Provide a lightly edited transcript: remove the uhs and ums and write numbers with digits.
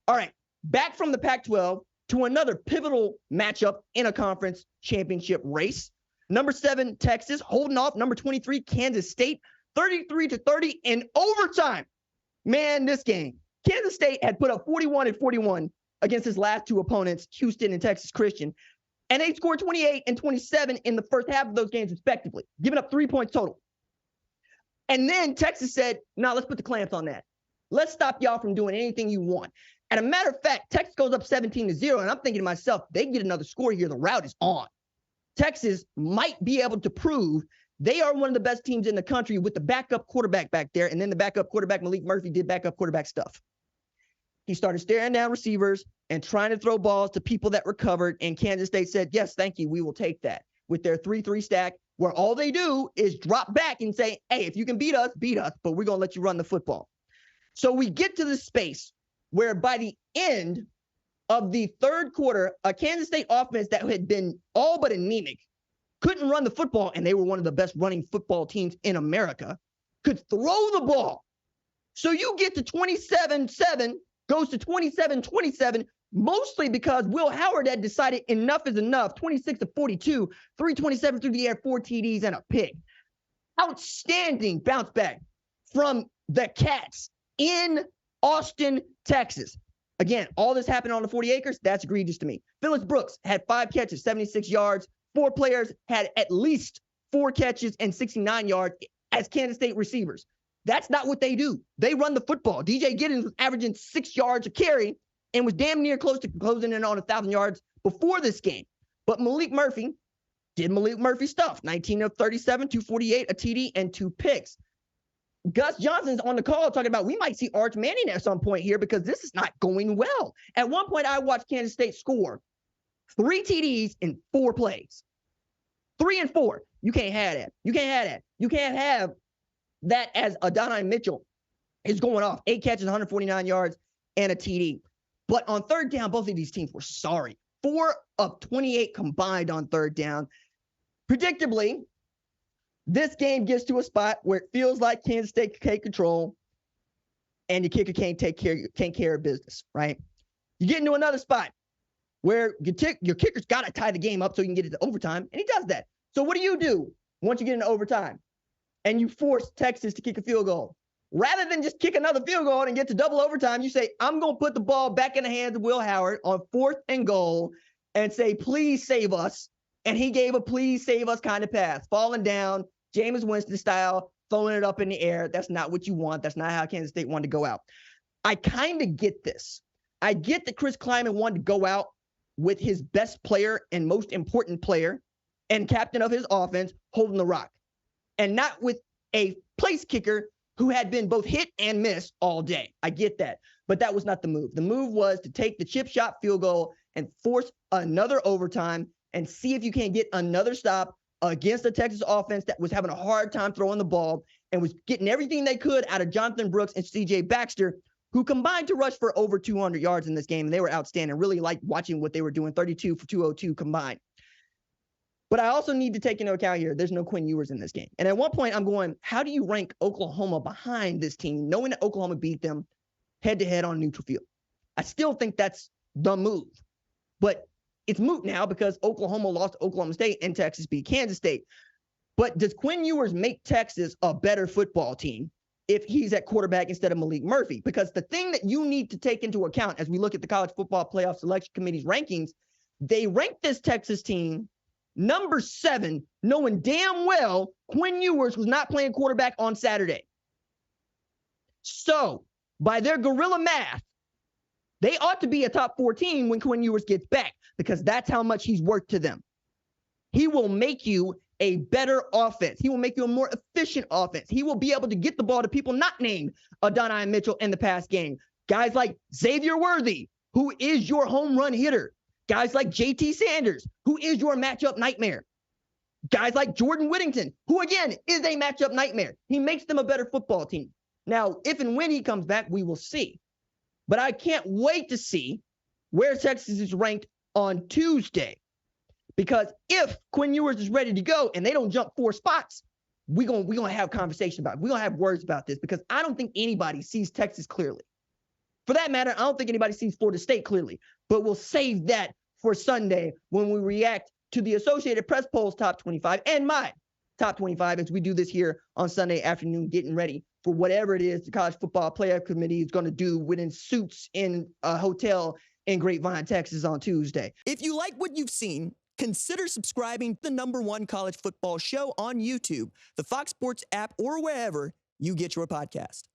All right, back from the Pac-12 to another pivotal matchup in a conference championship race. Number 7, Texas, holding off number 23, Kansas State, 33-30 in overtime. Man, this game. Kansas State had put up 41-41 against his last two opponents, Houston and Texas Christian. And they scored 28 and 27 in the first half of those games, respectively, giving up 3 points total. And then Texas said, no, let's put the clamps on that. Let's stop y'all from doing anything you want. And a matter of fact, Texas goes up 17-0, and I'm thinking to myself, they get another score here. The route is on. Texas might be able to prove they are one of the best teams in the country with the backup quarterback back there. And then the backup quarterback, Maalik Murphy, did backup quarterback stuff. He started staring down receivers and trying to throw balls to people that were covered. And Kansas State said, yes, thank you. We will take that with their 3-3 stack, where all they do is drop back and say, hey, if you can beat us, but we're going to let you run the football. So we get to this space where by the end of the third quarter, a Kansas State offense that had been all but anemic, couldn't run the football, and they were one of the best running football teams in America, could throw the ball. So you get to 27-7, goes to 27-27, mostly because Will Howard had decided enough is enough, 26-42, 327 through the air, 4 TDs, and a pick. Outstanding bounce back from the Cats in Austin, Texas. Again, all this happened on the 40 acres. That's egregious to me. Phyllis Brooks had 5 catches, 76 yards. 4 players had at least 4 catches and 69 yards as Kansas State receivers. That's not what they do. They run the football. DJ Giddens was averaging 6 yards a carry and was damn near close to closing in on 1,000 yards before this game. But Maalik Murphy did Maalik Murphy stuff. 19 of 37, 248, a TD, and 2 picks. Gus Johnson's on the call talking about we might see Arch Manning at some point here because this is not going well. At one point, I watched Kansas State score 3 TDs in 4 plays. 3 and 4. You can't have that. You can't have that. You can't have that as Adonai Mitchell is going off. 8 catches, 149 yards, and a TD. But on third down, both of these teams were sorry. 4 of 28 combined on third down. Predictably, this game gets to a spot where it feels like Kansas State can take control and the kicker can't take care of business, right? You get into another spot where your kicker's got to tie the game up so you can get it to overtime, and he does that. So what do you do once you get into overtime and you force Texas to kick a field goal? Rather than just kick another field goal and get to double overtime, you say, I'm going to put the ball back in the hands of Will Howard on 4th and goal and say, please save us. And he gave a please save us kind of pass, falling down, Jameis Winston style, throwing it up in the air. That's not what you want. That's not how Kansas State wanted to go out. I kind of get this. I get that Chris Kleiman wanted to go out with his best player and most important player and captain of his offense holding the rock, and not with a place kicker who had been both hit and miss all day. I get that, but that was not the move. The move was to take the chip shot field goal and force another overtime and see if you can get another stop against the Texas offense that was having a hard time throwing the ball and was getting everything they could out of Jonathan Brooks and C.J. Baxter, who combined to rush for over 200 yards in this game, and they were outstanding. Really liked watching what they were doing, 32 for 202 combined. But I also need to take into account here, there's no Quinn Ewers in this game. And at one point, I'm going, how do you rank Oklahoma behind this team, knowing that Oklahoma beat them head-to-head on neutral field? I still think that's the move. But it's moot now because Oklahoma lost to Oklahoma State and Texas beat Kansas State. But does Quinn Ewers make Texas a better football team if he's at quarterback instead of Maalik Murphy? Because the thing that you need to take into account as we look at the College Football Playoff Selection Committee's rankings, they ranked this Texas team number 7, knowing damn well Quinn Ewers was not playing quarterback on Saturday. So, by their guerrilla math, they ought to be a top 4 team when Quinn Ewers gets back, because that's how much he's worth to them. He will make you a better offense. He will make you a more efficient offense. He will be able to get the ball to people not named Adonai Mitchell in the pass game. Guys like Xavier Worthy, who is your home run hitter. Guys like JT Sanders, who is your matchup nightmare. Guys like Jordan Whittington, who, again, is a matchup nightmare. He makes them a better football team. Now, if and when he comes back, we will see. But I can't wait to see where Texas is ranked on Tuesday. Because if Quinn Ewers is ready to go and they don't jump 4 spots, we're gonna have a conversation about it. We're going to have words about this, because I don't think anybody sees Texas clearly. For that matter, I don't think anybody sees Florida State clearly, but we'll save that for Sunday when we react to the Associated Press Polls top 25 and my top 25 as we do this here on Sunday afternoon, getting ready for whatever it is the College Football Playoff Committee is going to do within suits in a hotel in Grapevine, Texas on Tuesday. If you like what you've seen, consider subscribing to the #1 college football show on YouTube, the Fox Sports app, or wherever you get your podcast.